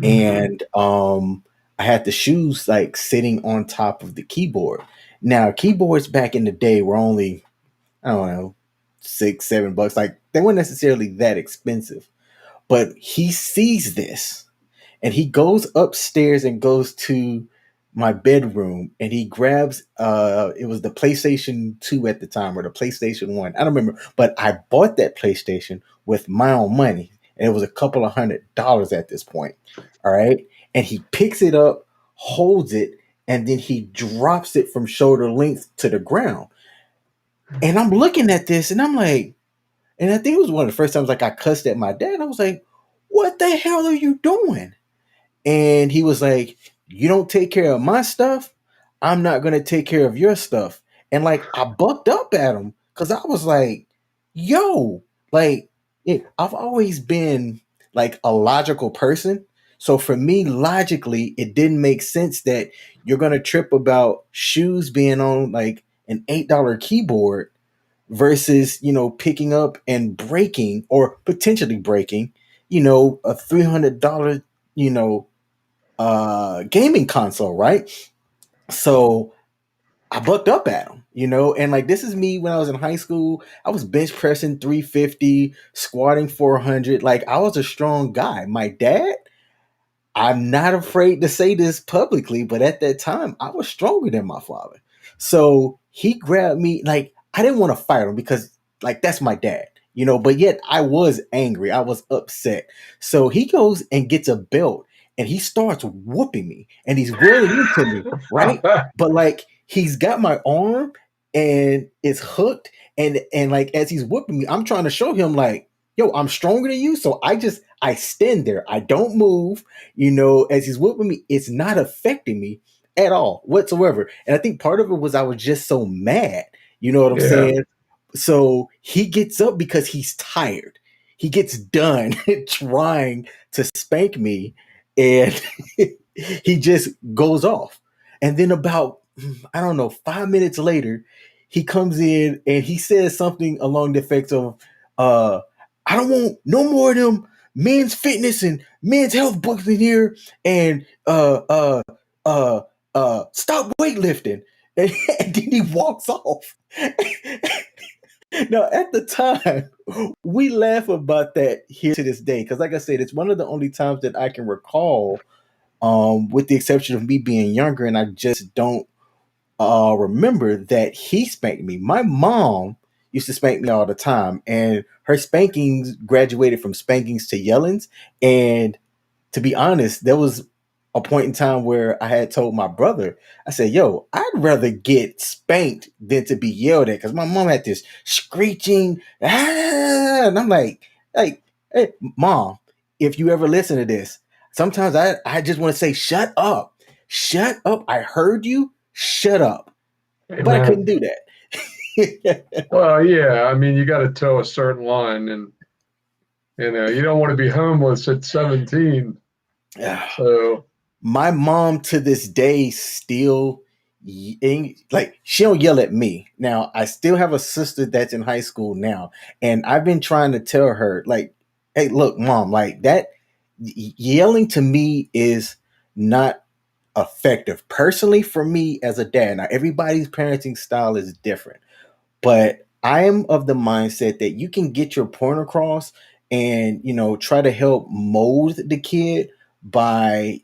and I had the shoes like sitting on top of the keyboard. Now, keyboards back in the day were only, I don't know, $6, $7. Like they weren't necessarily that expensive. But he sees this and he goes upstairs and goes to my bedroom and he grabs it was the PlayStation 2 at the time, or the PlayStation 1. I don't remember, but I bought that PlayStation with my own money, and it was a couple of $100 at this point. All right. And he picks it up, holds it, and then he drops it from shoulder length to the ground. And I'm looking at this and I'm like, and I think it was one of the first times like I cussed at my dad. I was like, "What the hell are you doing?" And he was like, "You don't take care of my stuff, I'm not gonna take care of your stuff." And like I bucked up at him because I was like, "Yo, like I've always been like a logical person. So for me, logically, it didn't make sense that you're gonna trip about shoes being on like an $8 keyboard versus picking up and breaking, or potentially breaking, a $300 you know gaming console, right? So I bucked up at him, and like this is me when I was in high school. I was bench pressing 350, squatting 400. Like I was a strong guy. My dad, I'm not afraid to say this publicly, but at that time, I was stronger than my father. So he grabbed me. Like, I didn't want to fight him because, like, that's my dad, but yet I was angry. I was upset. So he goes and gets a belt and he starts whooping me and he's willing into me, right? But, like, he's got my arm and it's hooked. And like, as he's whooping me, I'm trying to show him, like, yo, I'm stronger than you. So I stand there. I don't move, as he's whooping me. It's not affecting me at all whatsoever. And I think part of it was I was just so mad. You know what I'm Yeah. saying? So he gets up because he's tired. He gets done trying to spank me, and he just goes off. And then about, I don't know, 5 minutes later, he comes in and he says something along the effects of, I don't want no more of them men's fitness and men's health books in here, and stop weightlifting. And then he walks off. Now, at the time, we laugh about that here to this day because, like I said, it's one of the only times that I can recall, with the exception of me being younger, and I just don't remember that he spanked me. My mom used to spank me all the time, and her spankings graduated from spankings to yellings. And to be honest, there was a point in time where I had told my brother, I said, "Yo, I'd rather get spanked than to be yelled at," because my mom had this screeching, and I'm like, hey, mom, if you ever listen to this, sometimes I just want to say, shut up. I heard you, shut up, Hey, but I man. couldn't do that. Well, yeah. I mean, you got to toe a certain line, and you don't want to be homeless at 17. So, My mom to this day still like she don't yell at me. Now I still have a sister that's in high school now, and I've been trying to tell her, like, hey, look, mom, like that yelling to me is not effective. Personally, for me as a dad, now everybody's parenting style is different, but I am of the mindset that you can get your point across and try to help mold the kid by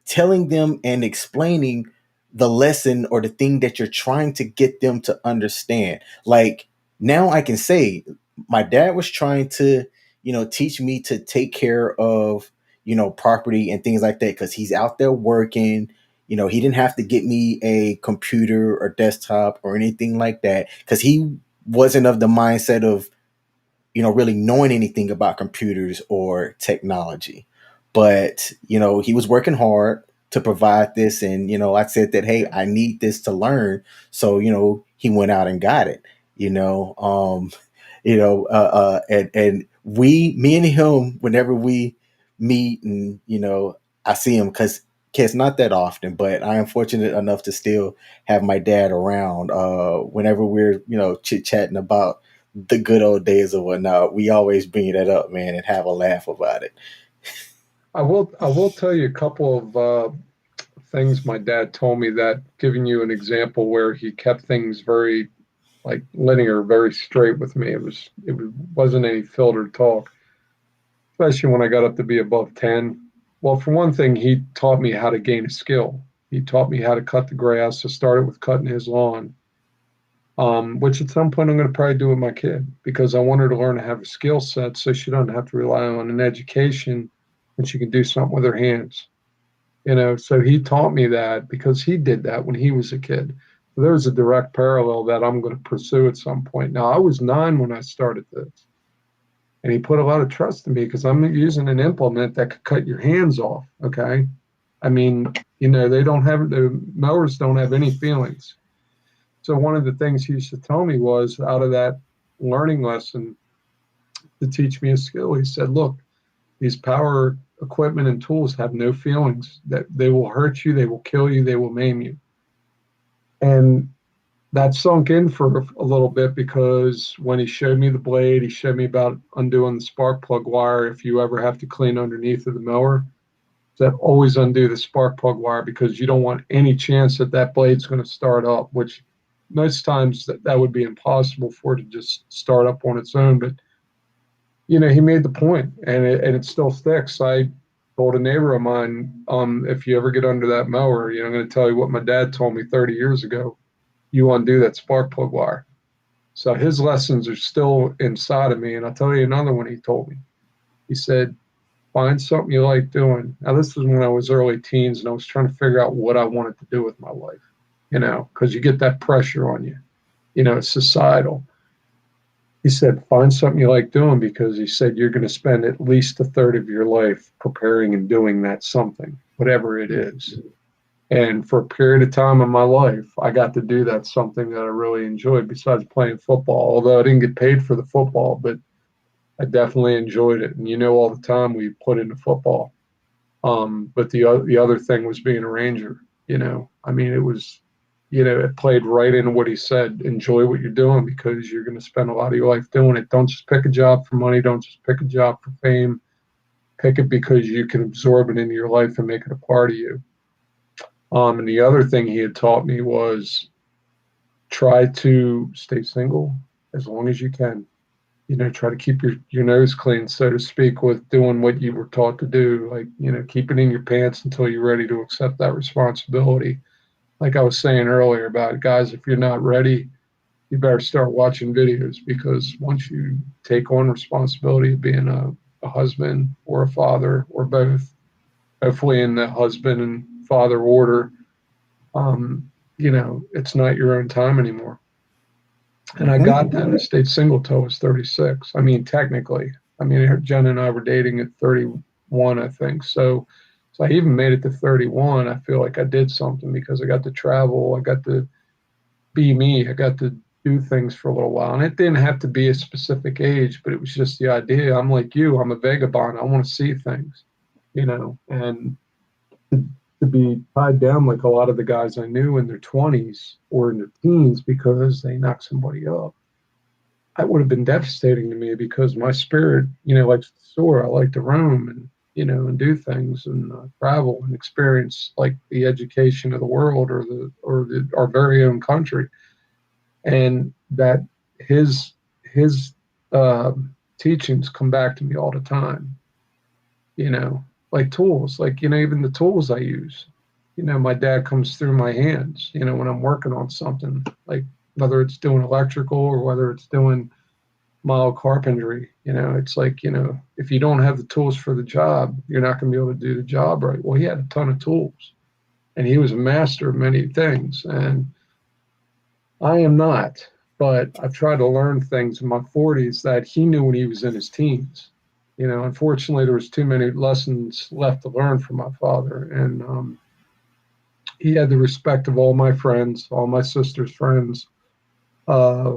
telling them and explaining the lesson or the thing that you're trying to get them to understand. Like now I can say my dad was trying to, teach me to take care of, property and things like that because he's out there working. He didn't have to get me a computer or desktop or anything like that because he wasn't of the mindset of really knowing anything about computers or technology. But, he was working hard to provide this. And, I said that, hey, I need this to learn. So, he went out and got it, you know, and me and him, whenever we meet and, I see him because kids, not that often, but I am fortunate enough to still have my dad around. Whenever we're, chit chatting about the good old days or whatnot, we always bring that up, man, and have a laugh about it. I will tell you a couple of things my dad told me, that giving you an example where he kept things very like linear, very straight with me. Wasn't any filtered talk, especially when I got up to be above 10. Well, for one thing, he taught me how to gain a skill. He taught me how to cut the grass. So started with cutting his lawn, which at some point I'm going to probably do with my kid, because I want her to learn to have a skill set so she doesn't have to rely on an education and she can do something with her hands. So he taught me that because he did that when he was a kid. So there's a direct parallel that I'm going to pursue at some point. Now, I was 9 when I started this, and he put a lot of trust in me because I'm using an implement that could cut your hands off. Okay. I mean, the mowers don't have any feelings. So one of the things he used to tell me was, out of that learning lesson to teach me a skill, he said, look, these power equipment and tools have no feelings, that they will hurt you, they will kill you, they will maim you. And that sunk in for a little bit, because when he showed me the blade, he showed me about undoing the spark plug wire. If you ever have to clean underneath of the mower, that always undo the spark plug wire, because you don't want any chance that that blade's going to start up, which most times that would be impossible for it to just start up on its own. But he made the point, and it still sticks. I told a neighbor of mine, if you ever get under that mower, I'm going to tell you what my dad told me 30 years ago. You undo that spark plug wire. So his lessons are still inside of me. And I'll tell you another one he told me. He said, find something you like doing. Now, this was when I was early teens and I was trying to figure out what I wanted to do with my life, because you get that pressure on you, it's societal. He said, find something you like doing, because he said, you're going to spend at least a third of your life preparing and doing that something, whatever it is. And for a period of time in my life, I got to do that something that I really enjoyed, besides playing football, although I didn't get paid for the football, but I definitely enjoyed it. And all the time we put into football. But the other thing was being a ranger. I mean, it was, it played right into what he said. Enjoy what you're doing, because you're going to spend a lot of your life doing it. Don't just pick a job for money. Don't just pick a job for fame. Pick it because you can absorb it into your life and make it a part of you. And the other thing he had taught me was, try to stay single as long as you can. Try to keep your nose clean, so to speak, with doing what you were taught to do. Like, keep it in your pants until you're ready to accept that responsibility. Like I was saying earlier about, guys, if you're not ready, you better start watching videos, because once you take on responsibility of being a husband or a father or both, hopefully in the husband and father order, it's not your own time anymore. And I got that. I stayed single till I was 36. I mean, technically, Jen and I were dating at 31, I think. So I even made it to 31. I feel like I did something, because I got to travel. I got to be me. I got to do things for a little while. And it didn't have to be a specific age, but it was just the idea. I'm like you, I'm a vagabond. I want to see things, and to be tied down like a lot of the guys I knew in their 20s or in their teens because they knocked somebody up, that would have been devastating to me, because my spirit, likes to soar. I like to roam and, and do things and travel and experience like the education of the world, or our very own country. And that his teachings come back to me all the time, like tools, like, even the tools I use. My dad comes through my hands, when I'm working on something, like whether it's doing electrical or whether it's doing mild carpentry. It's like, if you don't have the tools for the job, you're not going to be able to do the job right. Well, he had a ton of tools, and he was a master of many things, and I am not. But I've tried to learn things in my 40s that he knew when he was in his teens. Unfortunately, there was too many lessons left to learn from my father, and he had the respect of all my friends, all my sister's friends, uh,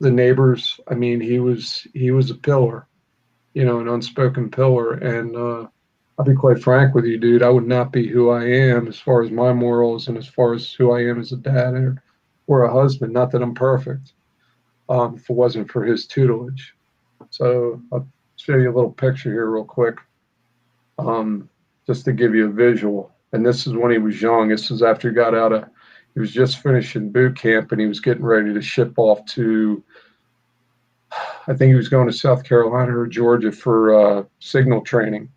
the neighbors. He was a pillar, an unspoken pillar, and I'll be quite frank with you, dude. I would not be who I am as far as my morals and as far as who I am as a dad or a husband. Not that I'm perfect, if it wasn't for his tutelage. So I'll show you a little picture here, real quick, um, just to give you a visual. And this is when he was young. This is after he got out of, he was just finishing boot camp and he was getting ready to ship off to, I think he was going to South Carolina or Georgia for signal training,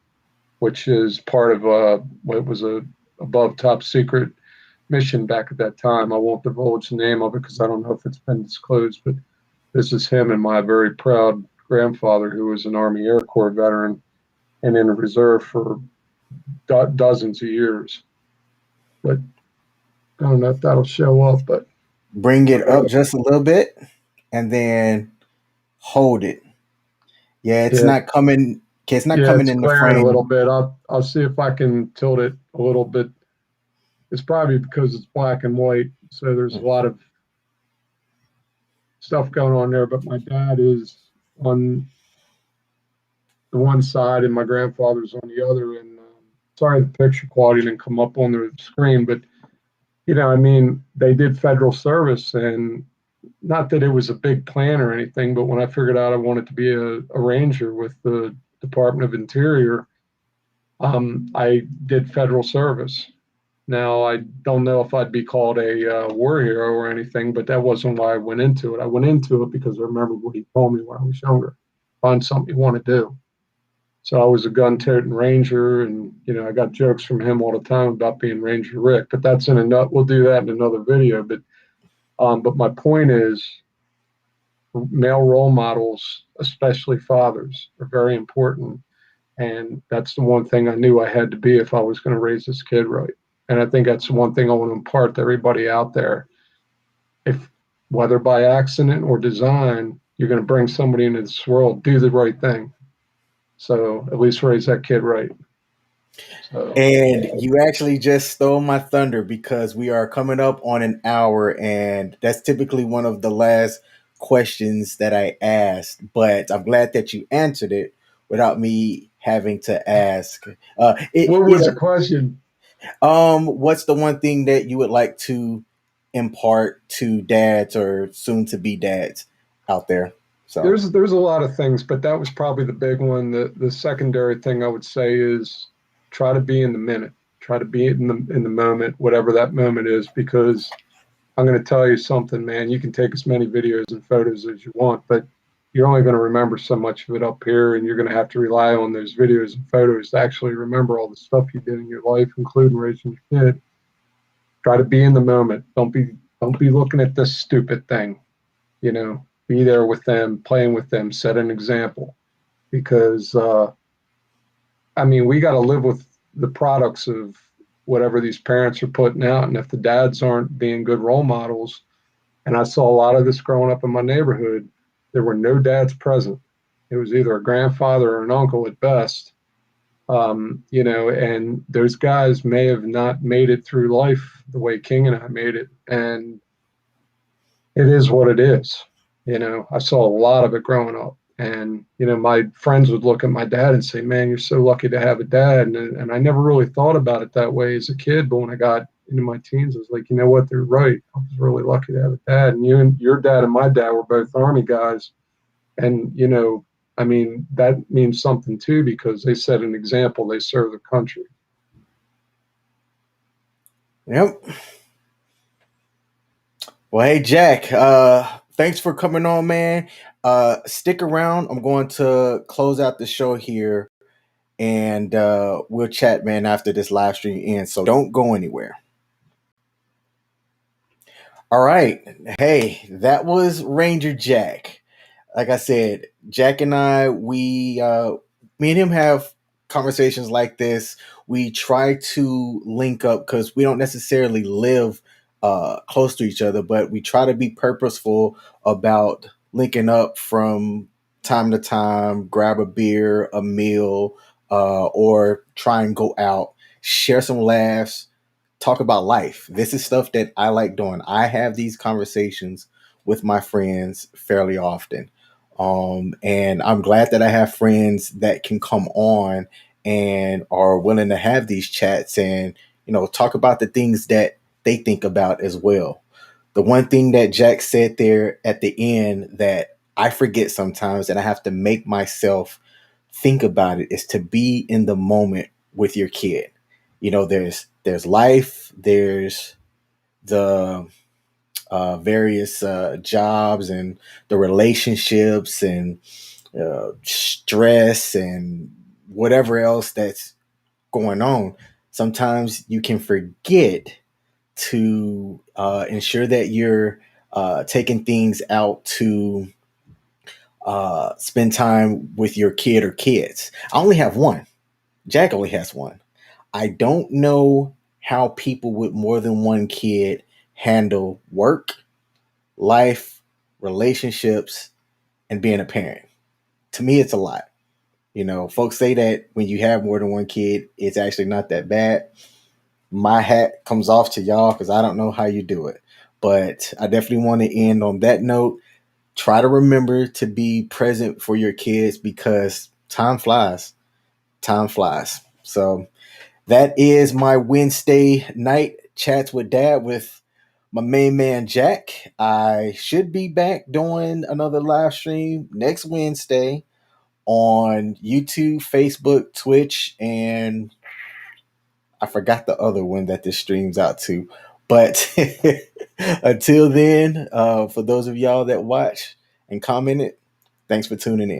which is part of what was a above top secret mission back at that time. I won't divulge the name of it because I don't know if it's been disclosed, but this is him and my very proud grandfather, who was an Army Air Corps veteran and in the reserve for dozens of years. But I don't know if that'll show up, but Bring it up just a little bit and then hold it. Yeah, it's yeah, not coming. Okay, it's not yeah, coming it's in the glaring a frame. little bit. I'll see if I can tilt it a little bit. It's probably because it's black and white, so there's a lot of stuff going on there. But my dad is on the one side and my grandfather's on the other. And sorry, the picture quality didn't come up on the screen, but I mean, they did federal service, and not that it was a big plan or anything, but when I figured out I wanted to be a ranger with the Department of Interior, I did federal service. Now, I don't know if I'd be called a war hero or anything, but that wasn't why I went into it. I went into it because I remembered what he told me when I was younger. Find something you want to do. So I was a gun-toting ranger, and I got jokes from him all the time about being Ranger Rick. But that's in a nut. We'll do that in another video. But my point is, male role models, especially fathers, are very important. And that's the one thing I knew I had to be if I was going to raise this kid right. And I think that's the one thing I want to impart to everybody out there. If whether by accident or design, you're going to bring somebody into this world, do the right thing. So at least raise that kid right. So And you actually just stole my thunder because we are coming up on an hour, and that's typically one of the last questions that I asked. But I'm glad that you answered it without me having to ask. what was the question? What's the one thing that you would like to impart to dads or soon to be dads out there? So, There's a lot of things, but that was probably the big one. The secondary thing I would say is try to be in the minute. Try to be in the moment, whatever that moment is, because I'm going to tell you something, man. You can take as many videos and photos as you want, but you're only going to remember so much of it up here, and you're going to have to rely on those videos and photos to actually remember all the stuff you did in your life, including raising your kid. Try to be in the moment. Don't be looking at this stupid thing. Be there with them, playing with them, set an example. Because I mean, we got to live with the products of whatever these parents are putting out, and if the dads aren't being good role models, and I saw a lot of this growing up in my neighborhood, there were no dads present. It was either a grandfather or an uncle at best. And those guys may have not made it through life the way King and I made it. And it is what it is. I saw a lot of it growing up. And, my friends would look at my dad and say, man, you're so lucky to have a dad. And I never really thought about it that way as a kid. But when I got into my teens, I was like, you know what? They're right. I was really lucky to have a dad. And your dad and my dad were both Army guys. And, I mean, that means something too, because they set an example. They serve the country. yep. Well, hey, Jack, thanks for coming on, man. Stick around. I'm going to close out the show here, and we'll chat, man, after this live stream ends. So don't go anywhere. All right. Hey, that was Ranger Jack. Like I said, Jack and I, me and him have conversations like this. We try to link up because we don't necessarily live close to each other, but we try to be purposeful about linking up from time to time, grab a beer, a meal, or try and go out, share some laughs, talk about life. This is stuff that I like doing. I have these conversations with my friends fairly often. And I'm glad that I have friends that can come on and are willing to have these chats and, talk about the things that they think about as well. The one thing that Jack said there at the end that I forget sometimes and I have to make myself think about it is to be in the moment with your kid. There's life, there's the various jobs and the relationships and stress and whatever else that's going on. Sometimes you can forget to ensure that you're taking things out to spend time with your kid or kids. I only have one. Jack only has one. I don't know how people with more than one kid handle work, life, relationships, and being a parent. To me, it's a lot. Folks say that when you have more than one kid, it's actually not that bad. My hat comes off to y'all because I don't know how you do it. But I definitely want to end on that note. Try to remember to be present for your kids because time flies. Time flies. So that is my Wednesday night chats with dad with my main man Jack. I should be back doing another live stream next Wednesday on YouTube, Facebook, Twitch, and I forgot the other one that this streams out to. But until then, for those of y'all that watch and commented, thanks for tuning in.